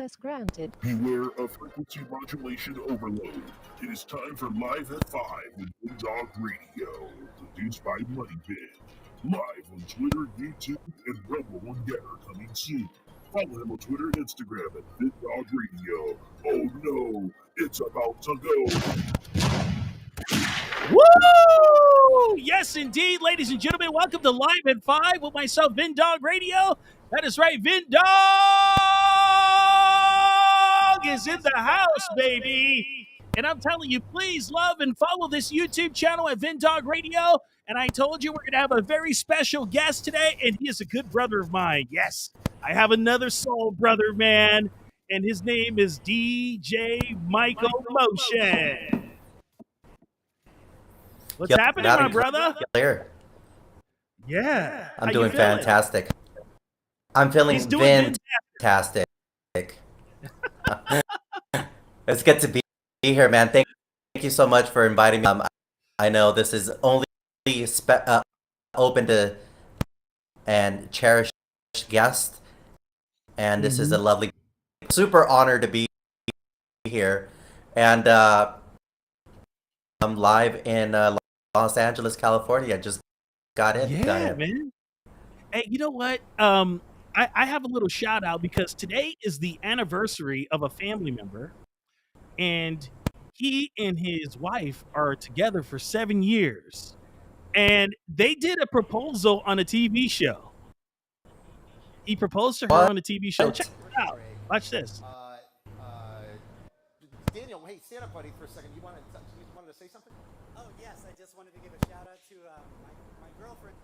Access granted. Beware of frequency modulation overload. It is time for Live at 5 with VINNDOGGRADIO, produced by MoneyPit. Live on Twitter, YouTube, and Rumble and Getter coming soon. Follow him on Twitter and Instagram at VINNDOGGRADIO. Oh no, it's about to go. Woo! Yes, indeed, ladies and gentlemen. Welcome to Live at 5 with myself, VINNDOGGRADIO. That is right, VINNDOGG is in the house, baby. And I'm telling you, please love and follow this YouTube channel at VINNDOGGRADIO. And I told you we're going to have a very special guest today, and he is a good brother of mine. Yes, I have another soul brother, man, and his name is DJ Michael Motion. What's happening, my brother? Clear. Yeah. I'm doing fantastic. I'm feeling fantastic. It's good to be here, man. Thank you so much for inviting me. I know this is only open to and cherished guest, and this is a lovely, super honor to be here. And I'm live in Los Angeles, California. Just got in. Yeah, man. Hey, you know what? I have a little shout out because today is the anniversary of a family member, and he and his wife are together for 7 years, and they did a proposal on a TV show. He proposed to her on a TV show. Check it out. Watch this. Daniel, hey, stand up, buddy, for a second. You wanted to say something? Oh, yes. I just wanted to give a shout out to my girlfriend.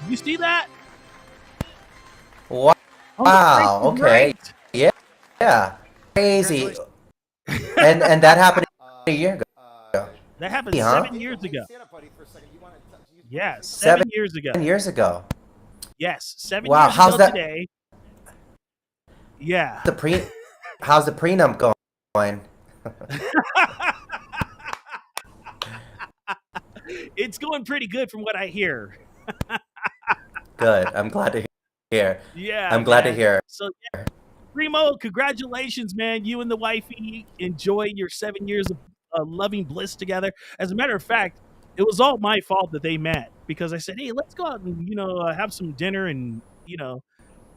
You see that? Wow. Wow. Okay. Yeah. Yeah. Crazy. and that happened a year ago. That happened 7 years ago. Stand up, buddy, for a second. Yeah, 7 years ago. 7 years ago. Yes, 7 wow, years how's ago that? Today. Yeah. How's the prenup going? It's going pretty good from what I hear. Good. I'm glad to hear. Yeah. I'm glad to hear. So, yeah. Primo, congratulations, man. You and the wifey enjoy your 7 years of loving bliss together. As a matter of fact, it was all my fault that they met because I said, hey, let's go out and, have some dinner and,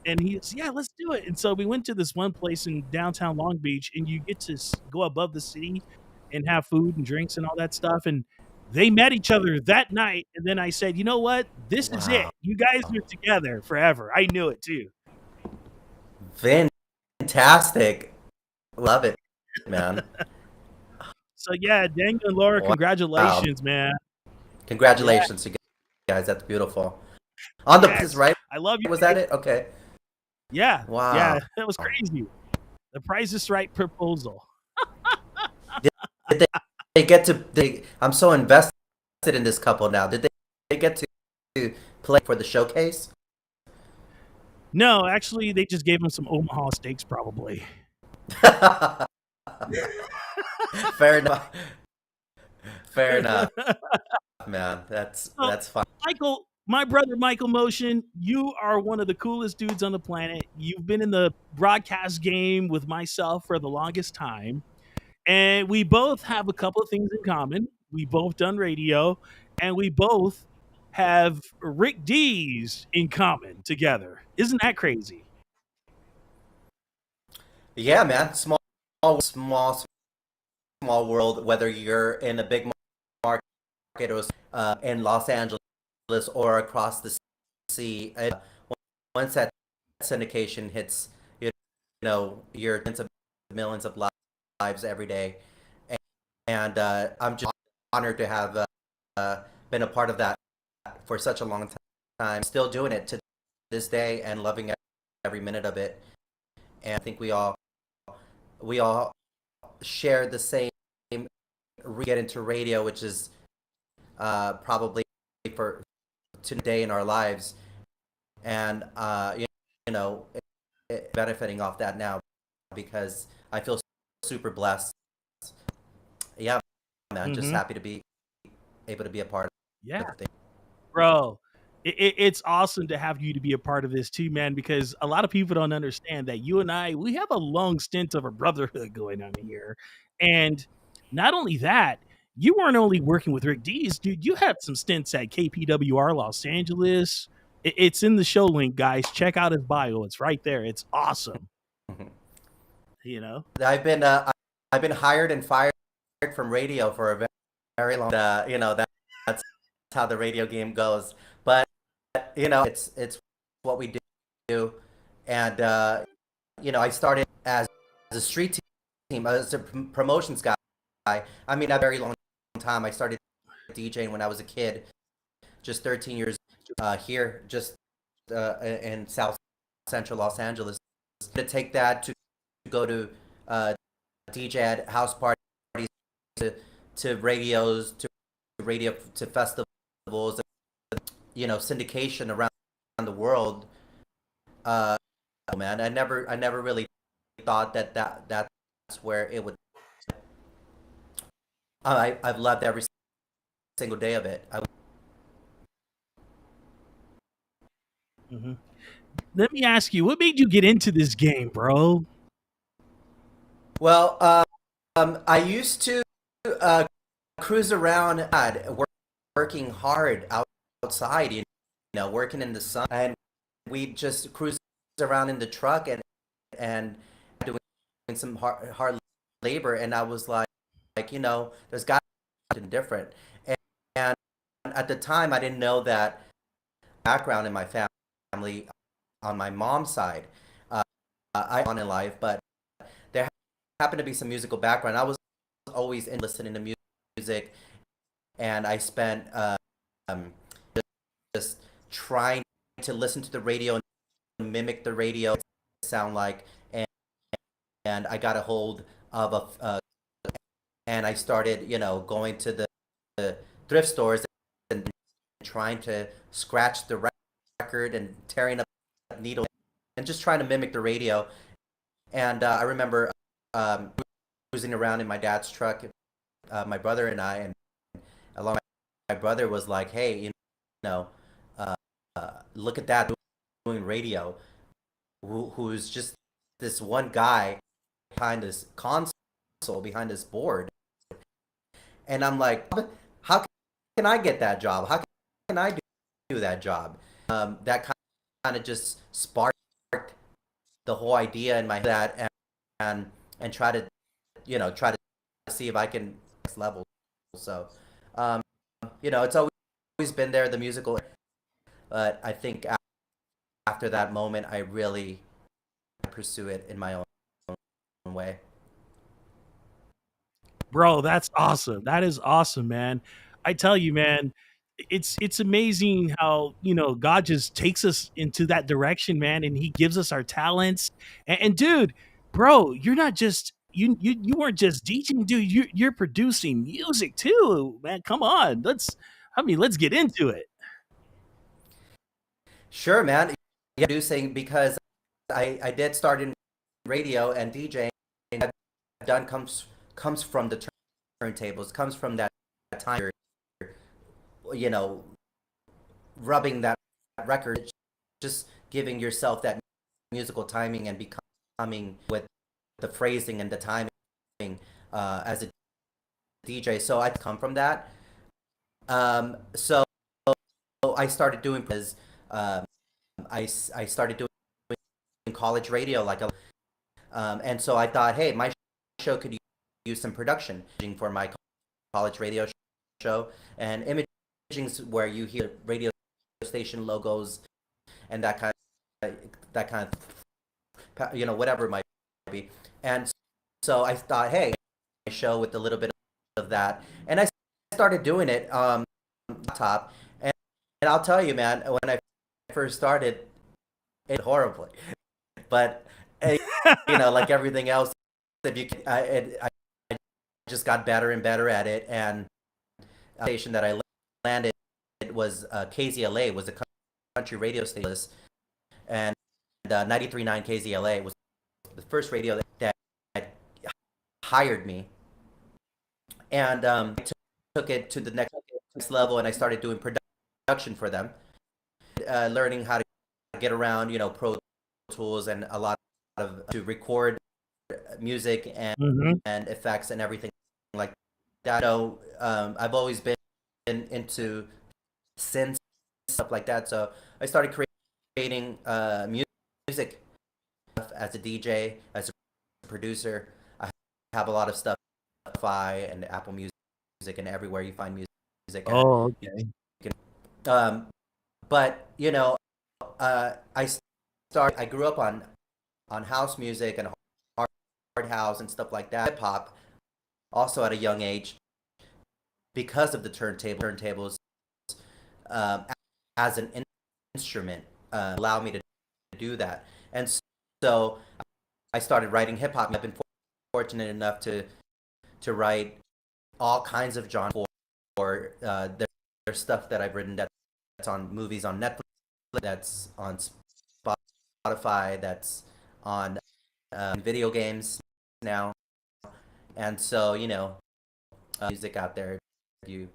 and he said, yeah, let's do it. And so we went to this one place in downtown Long Beach, and you get to go above the city and have food and drinks and all that stuff. And they met each other that night. And then I said, you know what? This is it. You guys are together forever. I knew it too. Fantastic. Love it, man. So yeah, Daniel and Laura, congratulations, man. Congratulations, you guys. That's beautiful. On the price, right? I love you. Was that it? Okay. Yeah. Wow. Yeah, that was crazy. The Price is Right proposal. Did they get to? I'm so invested in this couple now. Did they get to play for the showcase? No, actually, they just gave him some Omaha steaks, probably. Fair enough. Fair enough, man. That's fine. Michael, my brother Michael Motion, you are one of the coolest dudes on the planet. You've been in the broadcast game with myself for the longest time, and we both have a couple of things in common. We both done radio, and we both have Rick Dees in common together. Isn't that crazy? Yeah, man. Small world. Whether you're in a big market or in Los Angeles or across the sea, once that syndication hits, you're tens of millions of lives every day, and I'm just honored to have been a part of that for such a long time. Still doing it to this day and loving every minute of it. And I think we all share the same get into radio, which is probably for today in our lives, and benefiting off that now because I feel super blessed. Yeah, man. Just happy to be able to be a part of Yeah, the thing. bro. It's awesome to have you to be a part of this too, man, because a lot of people don't understand that you and I, we have a long stint of a brotherhood going on here. And not only that, you weren't only working with Rick Dees, dude, you had some stints at KPWR Los Angeles. It's in the show link, guys. Check out his bio. It's right there. It's awesome. You know? I've been hired and fired from radio for a very, very long. You know, that's how the radio game goes. But you know, it's what we do, and you know, I started as a street team, as a promotions guy. I mean, a very long time. I started DJing when I was a kid, just 13 years here, just in South Central Los Angeles. To take that to go to DJ at house parties, to radios, to radio, to festivals, you know, syndication around the world. Man, I never really thought that's where it would. I've loved every single day of it. Let me ask you, what made you get into this game, bro? Well, I used to cruise around, working hard outside, you know, working in the sun, and we just cruise around in the truck and doing some hard labor, and I was like, you know, there's got to be something different, and at the time I didn't know that background in my family on my mom's side, I on in life, but there happened to be some musical background. I was always listening to music, and I spent just trying to listen to the radio and mimic the radio sound like, and I got a hold of and I started, you know, going to the thrift stores and trying to scratch the record and tearing up needles and just trying to mimic the radio. And I remember cruising around in my dad's truck, my brother and I, and along my brother was like, hey, you know, look at that doing radio, who's just this one guy behind this console, behind this board. And I'm like, how can I get that job? How can I do that job? That kind of just sparked the whole idea in my head, and try to, you know, try to see if I can next level. So, you know, it's always been there, the musical, but I think after that moment, I really pursue it in my own way. Bro, that's awesome. That is awesome, man. I tell you, man, it's amazing how, you know, God just takes us into that direction, man, and he gives us our talents. And dude, bro, you're not just you weren't just DJing, dude. You're producing music too, man. Come on. Let's get into it. Sure, man. Yeah, producing, because I did start in radio and DJing. And I've done comes from the turntables, comes from that time, you know, rubbing that record, just giving yourself that musical timing and becoming with the phrasing and the timing as a DJ. So I come from that. So I started doing I started doing college radio and so I thought, hey, my show could use some production for my college radio show, and imaging's where you hear radio station logos and that kind of, you know, whatever it might be. And so I thought, hey, a show with a little bit of that, and I started doing it top, and I'll tell you, man, when I first started, it horribly, but you know, like everything else, if you I just got better and better at it, and the station that I landed, it was KZLA, was a country radio station, and 93.9 KZLA was the first radio that hired me, and took it to the next level, and I started doing production for them, learning how to get around, Pro Tools and a lot of to record music and effects and everything like that. So I've always been into synths, stuff like that. So I started creating music as a DJ, as a producer. I have a lot of stuff, Spotify and Apple Music, and everywhere you find music. Oh, okay. But I grew up on house music and hard house and stuff like that, hip hop, also at a young age, because of the turntables as an instrument allowed me to do that. And so I started writing hip hop. I've been fortunate enough to write all kinds of genres for there's stuff that I've written that's on movies on Netflix, that's on Spotify, that's on video games now. And so, music out there, if you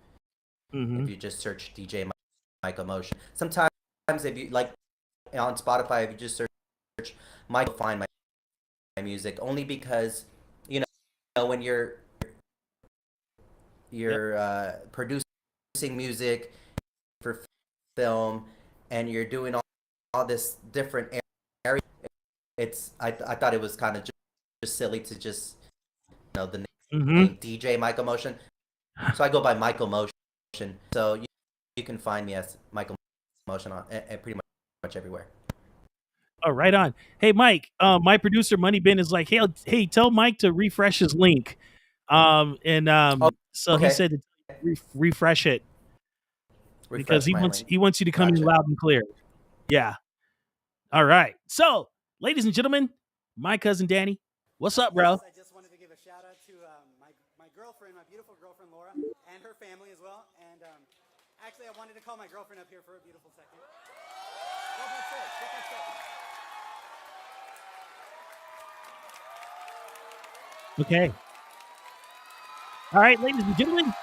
just search DJ Michael Motion. Sometimes if you like on Spotify, if you just search Michael, find my music, only because when you're producing music for film and you're doing all this different area, I thought it was kind of just silly to just the name DJ Michael Motion. So I go by Michael Motion. So you can find me as Michael Motion on pretty much everywhere. Oh, right on. Hey, Mike, my producer Money Bin is like, hey, tell Mike to refresh his link. So okay. He said to refresh it because he wants you to come in loud and clear. Yeah. All right. So, ladies and gentlemen, my cousin Danny, what's up, bro? Yes, I just wanted to give a shout out to my girlfriend, my beautiful girlfriend Laura, and her family as well. And actually, I wanted to call my girlfriend up here for a beautiful second. Go upstairs. Okay. All right, ladies and gentlemen.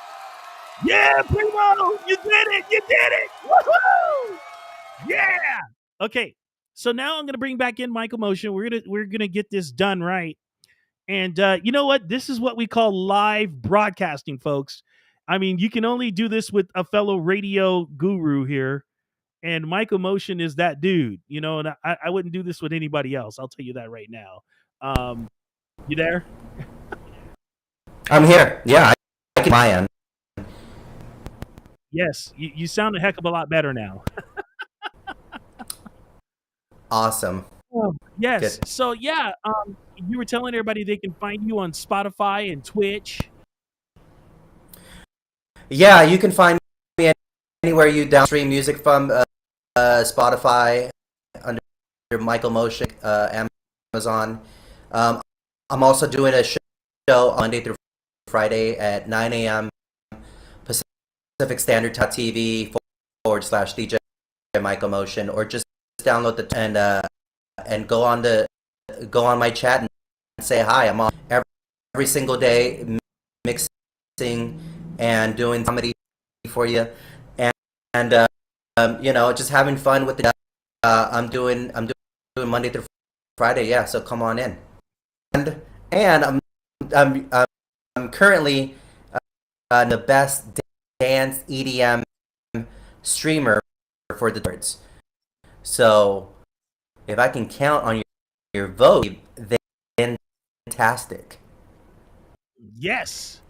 Yeah, Primo, you did it. Woohoo! Yeah. Okay. So now I'm gonna bring back in Michael Motion. We're gonna get this done right. And you know what? This is what we call live broadcasting, folks. I mean, you can only do this with a fellow radio guru here. And Michael Motion is that dude, and I wouldn't do this with anybody else. I'll tell you that right now. You there? I'm here. Yeah, I can my end. Yes, you sound a heck of a lot better now. Awesome. Oh, yes. Good. So yeah, you were telling everybody they can find you on Spotify and Twitch. Yeah, you can find me anywhere you downstream music from, Spotify, under Michael Motion, Amazon. I'm also doing a show Monday through Friday at 9 a.m. Pacific Standard Time TV /DJ Michael Motion, or just download and go on my chat and say hi. I'm on every single day, mixing and doing comedy for you, and just having fun with it. I'm doing Monday through Friday. Yeah, so come on in. And I'm currently the best dance EDM streamer for the birds. So if I can count on your vote, then fantastic. Yes.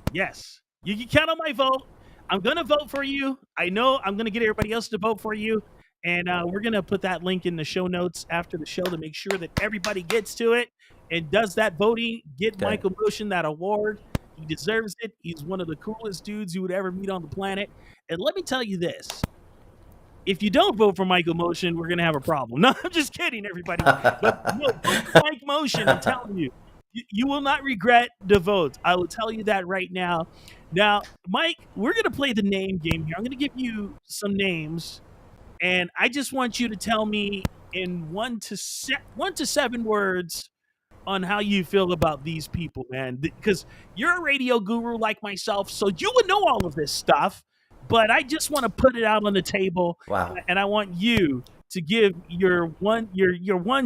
You can count on my vote. I'm gonna vote for you. I know I'm gonna get everybody else to vote for you. And we're going to put that link in the show notes after the show to make sure that everybody gets to it and does that voting. Get Good. Michael Motion that award. He deserves it. He's one of the coolest dudes you would ever meet on the planet. And let me tell you this. If you don't vote for Michael Motion, we're going to have a problem. No, I'm just kidding, everybody. But no, vote for Mike Motion, I'm telling you. You will not regret the votes. I will tell you that right now. Now, Mike, we're going to play the name game here. I'm going to give you some names. And I just want you to tell me in 1 to 7 words on how you feel about these people, man, because you're a radio guru like myself, so you would know all of this stuff. But I just want to put it out on the table, Wow. and I want you to give your 1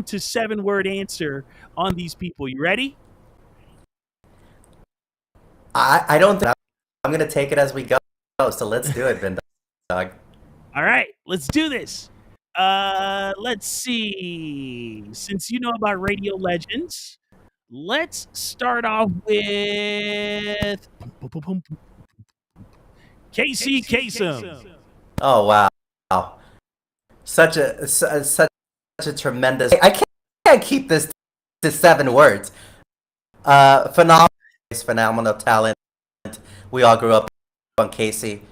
to 7 word answer on these people. You ready? I don't think I'm gonna take it as we go. So let's do it, Vindog. All right, let's do this. Let's see. Since you know about radio legends, let's start off with Casey Kasem. Oh wow, such a tremendous. I can't keep this to 7 words. Phenomenal talent. We all grew up on Casey.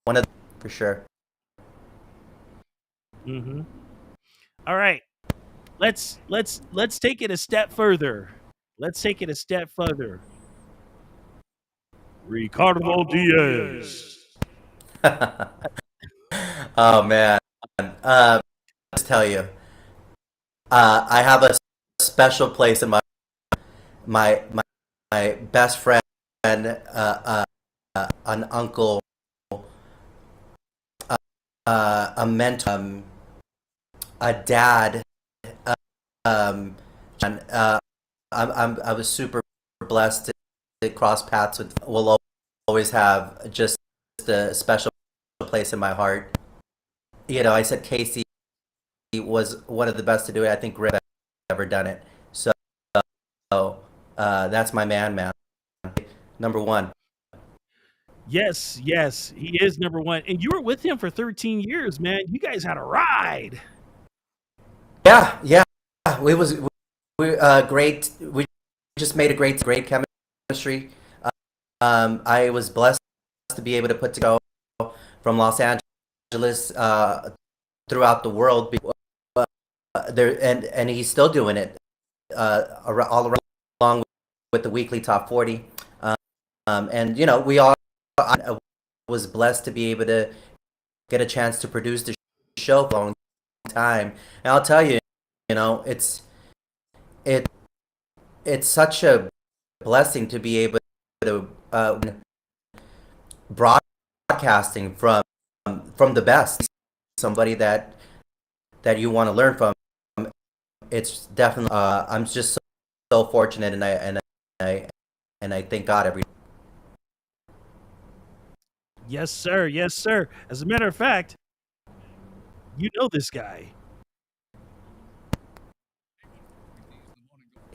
One of for sure. Mm-hmm. All right, let's take it a step further. Let's take it a step further. Ricardo Diaz. Oh man, just tell you, I have a special place in my best friend, an uncle, a mentor, a dad, and I was super blessed to cross paths with. Will always have just a special place in my heart. You know, I said Casey was one of the best to do it. I think Rick ever done it. So that's my man. Number 1. Yes, he is number 1, and you were with him for 13 years, man. You guys had a ride. Yeah. We great. We just made a great chemistry. I was blessed to be able to put together from Los Angeles throughout the world. There and he's still doing it all along with the weekly top 40. And you know, I was blessed to be able to get a chance to produce the show for a long time. And I'll tell you, you know, it's such a blessing to be able to broadcasting from the best, somebody that you want to learn from. It's definitely I'm just so fortunate, and I thank God every. Yes, sir. As a matter of fact, you know this guy.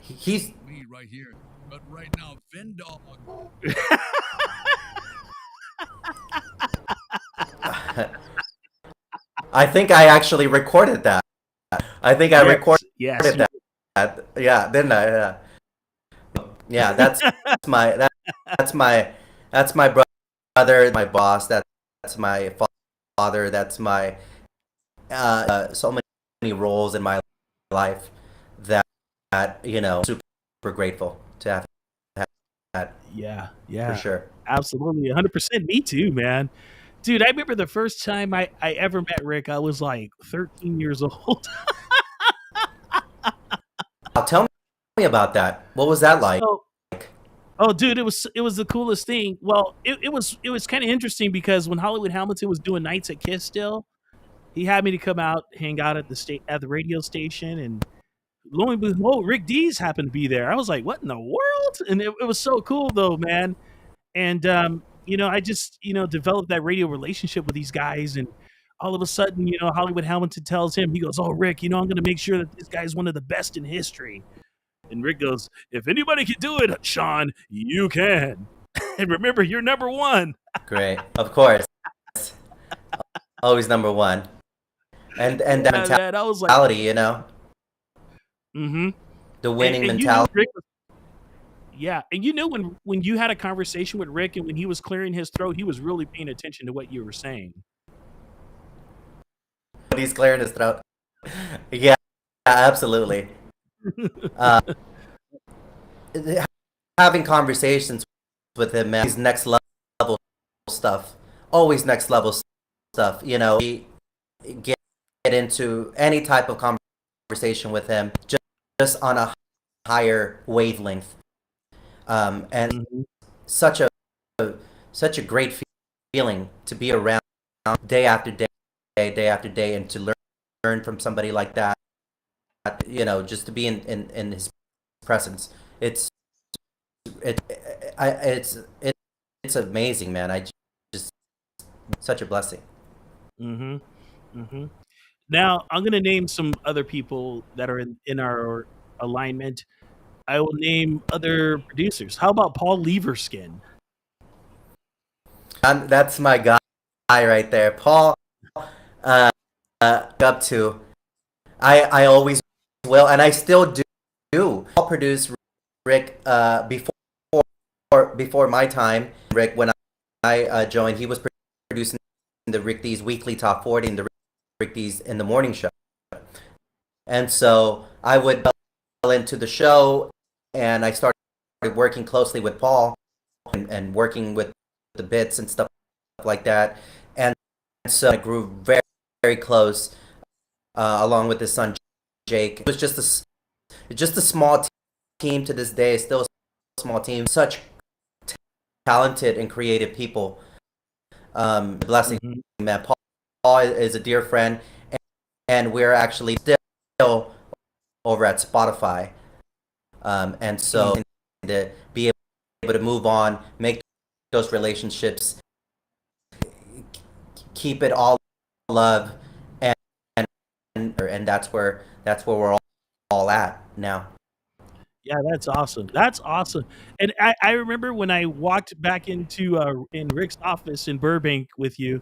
He's me right here, but right now, Vindog. I think I actually recorded that. I think I recorded yes. that. Yeah, didn't I? Yeah, that's my brother, my boss. That's my father. That's my so many roles in my life that you know, super grateful to have that. Yeah. For sure. Absolutely, 100%. Me too, man. Dude, I remember the first time I ever met Rick. I was like 13 years old. Tell me about that. What was that like? Oh, dude, it was the coolest thing. Well, it was kind of interesting because when Hollywood Hamilton was doing nights at Kiss still, he had me to come out, hang out at the radio station, and lo and behold, Rick Dees happened to be there. I was like, what in the world? And it was so cool though, man. And you know, I just, you know, developed that radio relationship with these guys, and all of a sudden, you know, Hollywood Hamilton tells him, he goes, "Oh, Rick, you know, I'm going to make sure that this guy's one of the best in history." And Rick goes, "If anybody can do it, Sean, you can." And remember, you're number 1. Great, of course, always number 1. And that mentality, I was like, you know, the winning and mentality. You know, yeah, and you know, when you had a conversation with Rick and when he was clearing his throat, he was really paying attention to what you were saying. He's clearing his throat. Yeah, absolutely. Having conversations with him, man, he's next level stuff. Always next level stuff. You know, we get into any type of conversation with him just on a higher wavelength, and Mm-hmm. such a such a great feeling to be around day after day, day after day, and to learn from somebody like that. Just to be in his presence. It I it's amazing, man. I just such a blessing. Mm-hmm. Mm-hmm. Now I'm gonna name some other people that are in our alignment. I will name other producers. How about Paul Leverskin? That's my guy right there, Paul. Uh, up to I always will, and I still do. Paul produced Rick before my time. Rick, when I joined, he was producing the Rick Dees Weekly Top 40 and the Rick Dees in the Morning Show. And so I would fall into the show, and I started working closely with Paul and working with the bits and stuff like that. And so I grew very, very close along with his son Jake. It was just a small team to this day, still a small team. Such talented and creative people. Blessing, Mm-hmm. man. Paul is a dear friend, and we're actually still over at Spotify. And so to be able to move on, make those relationships, keep it all love, and and that's where we're all at now. Yeah, that's awesome. That's awesome. And I remember when I walked back into in Rick's office in Burbank with you,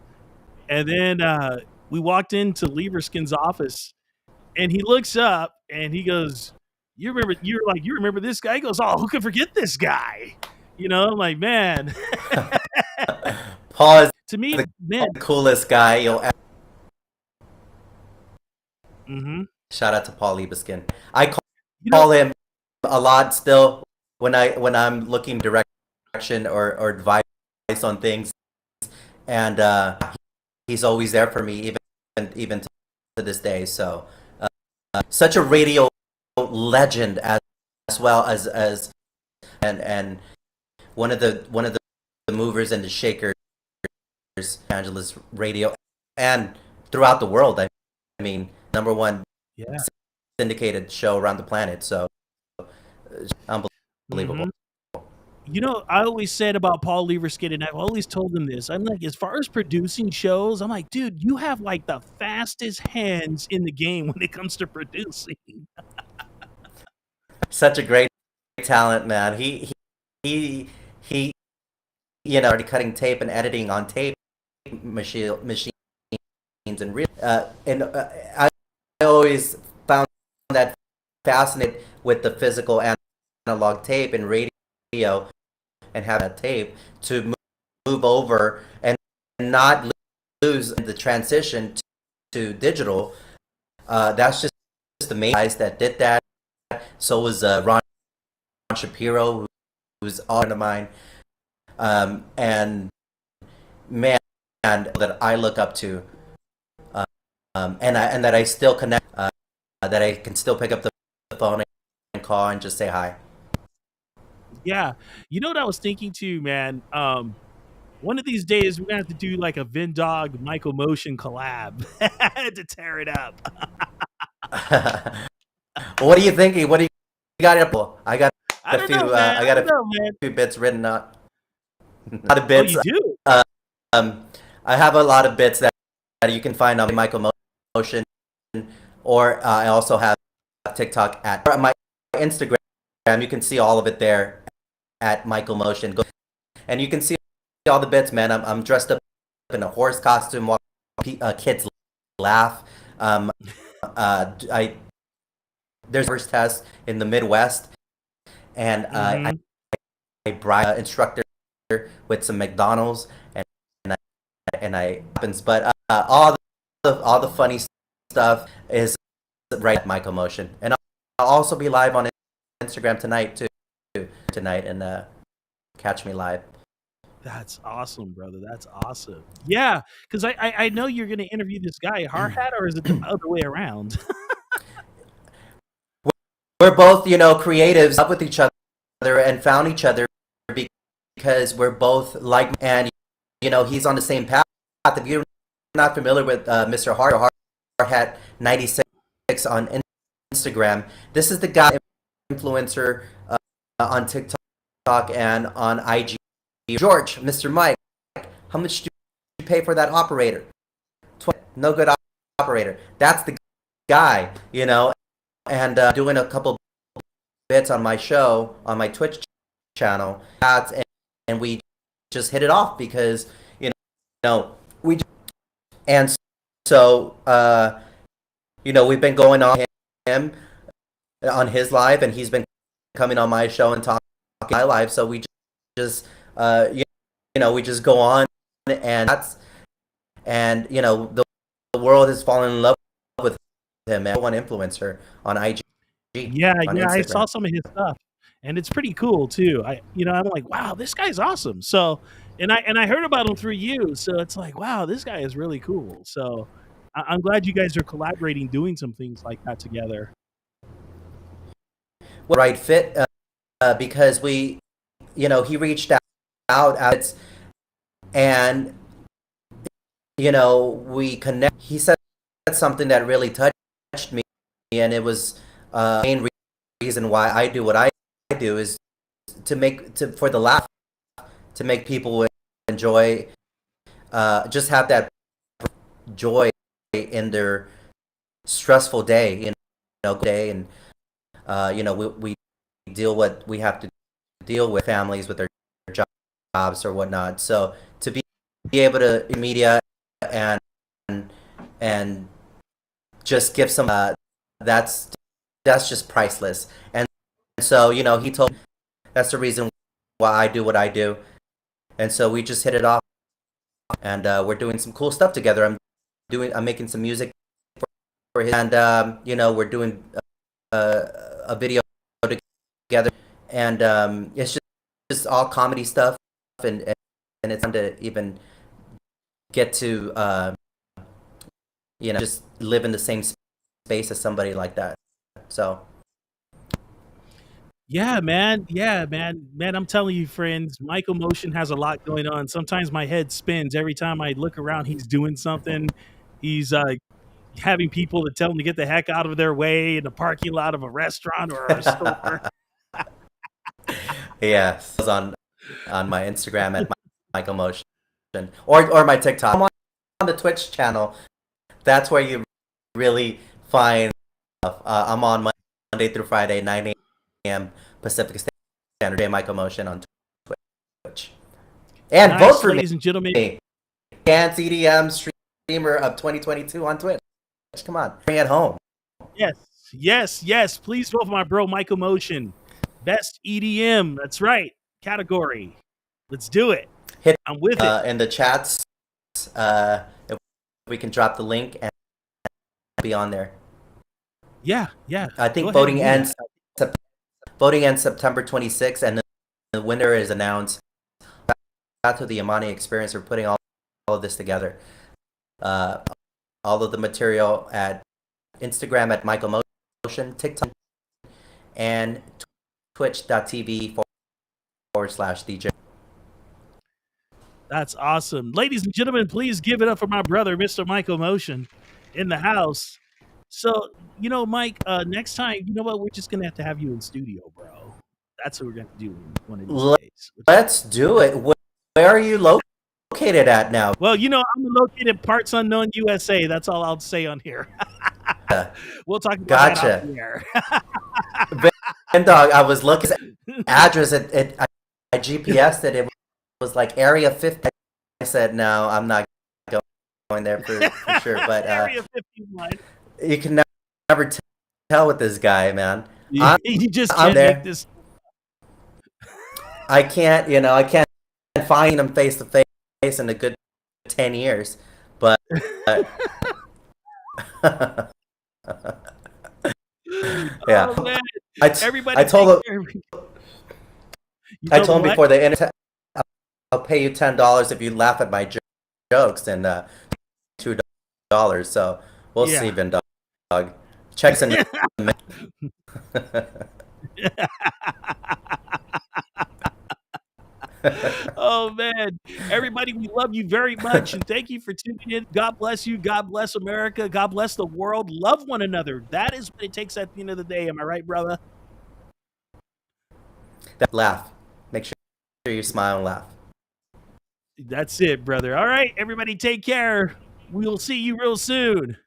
and then we walked into Leverskin's office, and he looks up and he goes, "You remember?" You're like, "You remember this guy?" He goes, "Oh, who could forget this guy?" I'm like, man. Paul is To me, the man. coolest guy you'll ever. Mm-hmm. Shout out to Paul Liebeskin. I call him a lot still when I'm looking direction or advice on things, and he's always there for me, even to this day. So such a radio legend as well as and one of the movers and the shakers, Angeles radio, and throughout the world. I mean, number one syndicated show around the planet. So unbelievable. Mm-hmm. I always said about Paul Leverskin, and I've always told him this. I'm like, as far as producing shows, I'm like, dude, you have like the fastest hands in the game when it comes to producing. Such a great talent, man. He already cutting tape and editing on tape machines and real. I always found that fascinating with the physical analog tape and radio, and have that tape to move over and not lose the transition to digital. That's just amazing. Guys that did that. So was Ron Shapiro, who's a friend of mine, and man, that I look up to, and that I still connect, that I can still pick up the phone and call and just say hi. Yeah, you know what I was thinking too, man. One of these days we're gonna have to do like a Vindog Michael Motion collab to tear it up. What are you thinking? What do you got up? I got I a don't few. know, man. I got don't know, man. few bits written up. A lot of bits. Oh, you do? I have a lot of bits that you can find on Michael Motion, or I also have TikTok at my Instagram. You can see all of it there at Michael Motion, and you can see all the bits, man. I'm dressed up in a horse costume. Kids laugh. There's a first test in the Midwest, and I bribe an instructor with some McDonald's, and I happens. But all the funny stuff is right at Michael Motion, and I'll also be live on Instagram tonight and catch me live. That's awesome, brother. That's awesome. Yeah, because I know you're going to interview this guy, Hard Hat, or is it the other way around? we're both, creatives up with each other and found each other because we're both like, and he's on the same path. If you're not familiar with Mr. Hard Hat 96 on Instagram, this is the guy, influencer on TikTok and on IG. George, Mr. Mike, how much do you pay for that operator? 20. No good operator. That's the guy, and doing a couple bits on my show, on my Twitch channel, and we just hit it off because, we, and so, we've been going on him, on his live, and he's been coming on my show and talking my live, so we just, we just go on, and the world has fallen in love with him, and one influencer on IG. Yeah, on I Instagram. saw some of his stuff, and it's pretty cool too. I'm like, wow, this guy's awesome. So, and I heard about him through you, so it's like, wow, this guy is really cool. So, I'm glad you guys are collaborating, doing some things like that together. Right fit, because we, he reached out, and we connect. He said something that really touched me, and it was main reason why I do what I do is for the laugh, to make people enjoy, just have that joy in their stressful day, and we deal what we have to deal with, families with their jobs or whatnot. So to be able to media and just give some that's just priceless. And so he told me that's the reason why I do what I do, and so we just hit it off, and we're doing some cool stuff together. I'm making some music for him, and we're doing a video together, and it's just all comedy stuff, and it's fun to even get to just live in the same space as somebody like that. So Yeah, man. I'm telling you, friends, Michael Motion has a lot going on. Sometimes my head spins every time I look around. He's doing something. He's having people to tell him to get the heck out of their way in the parking lot of a restaurant or a store. yeah, it was on my Instagram at Michael Motion, or my TikTok. I'm on the Twitch channel. That's where you really find stuff. I'm on Monday through Friday, 9 a.m. Pacific Standard Day, Michael Motion on Twitch. And Nice, vote for ladies me. and gentlemen. Dance EDM streamer of 2022 on Twitch. Come on, bring it home. Yes. Please vote for my bro, Michael Motion. Best EDM. That's right. Category. Let's do it. Hit I'm with it. in the chats. If we can drop the link and be on there. Yeah. I think voting ends September 26th, and the winner is announced. Back to the Amani Experience, we're putting all of this together. All of the material at Instagram at Michael Motion, TikTok, and twitch.tv/DJ. That's awesome. Ladies and gentlemen, please give it up for my brother, Mr. Michael Motion, in the house. So, Mike, next time, you know what? We're just going to have you in studio, bro. That's what we're going to do one of these days. Let's do it. Where are you located at now? Well, I'm located Parts Unknown, USA. That's all I'll say on here. We'll talk about that off the air. Dog, I was looking at the address at I GPS that it was like Area 50. I said, no, I'm not going there for sure. But Area 51. You can never tell with this guy, man. You just can't make this. I can't find him face to face in a good 10 years, but yeah. Oh, man. I told him before the internet, I'll pay you $10 if you laugh at my jokes, and $2. So we'll see, VINDOGG. Checks in the Oh man, everybody, we love you very much, and thank you for tuning in. God bless you. God bless America. God bless the world. Love one another. That is what it takes at the end of the day. Am I right, brother? Laugh. Make sure you smile and laugh. That's it, brother. All right, everybody, take care. We'll see you real soon.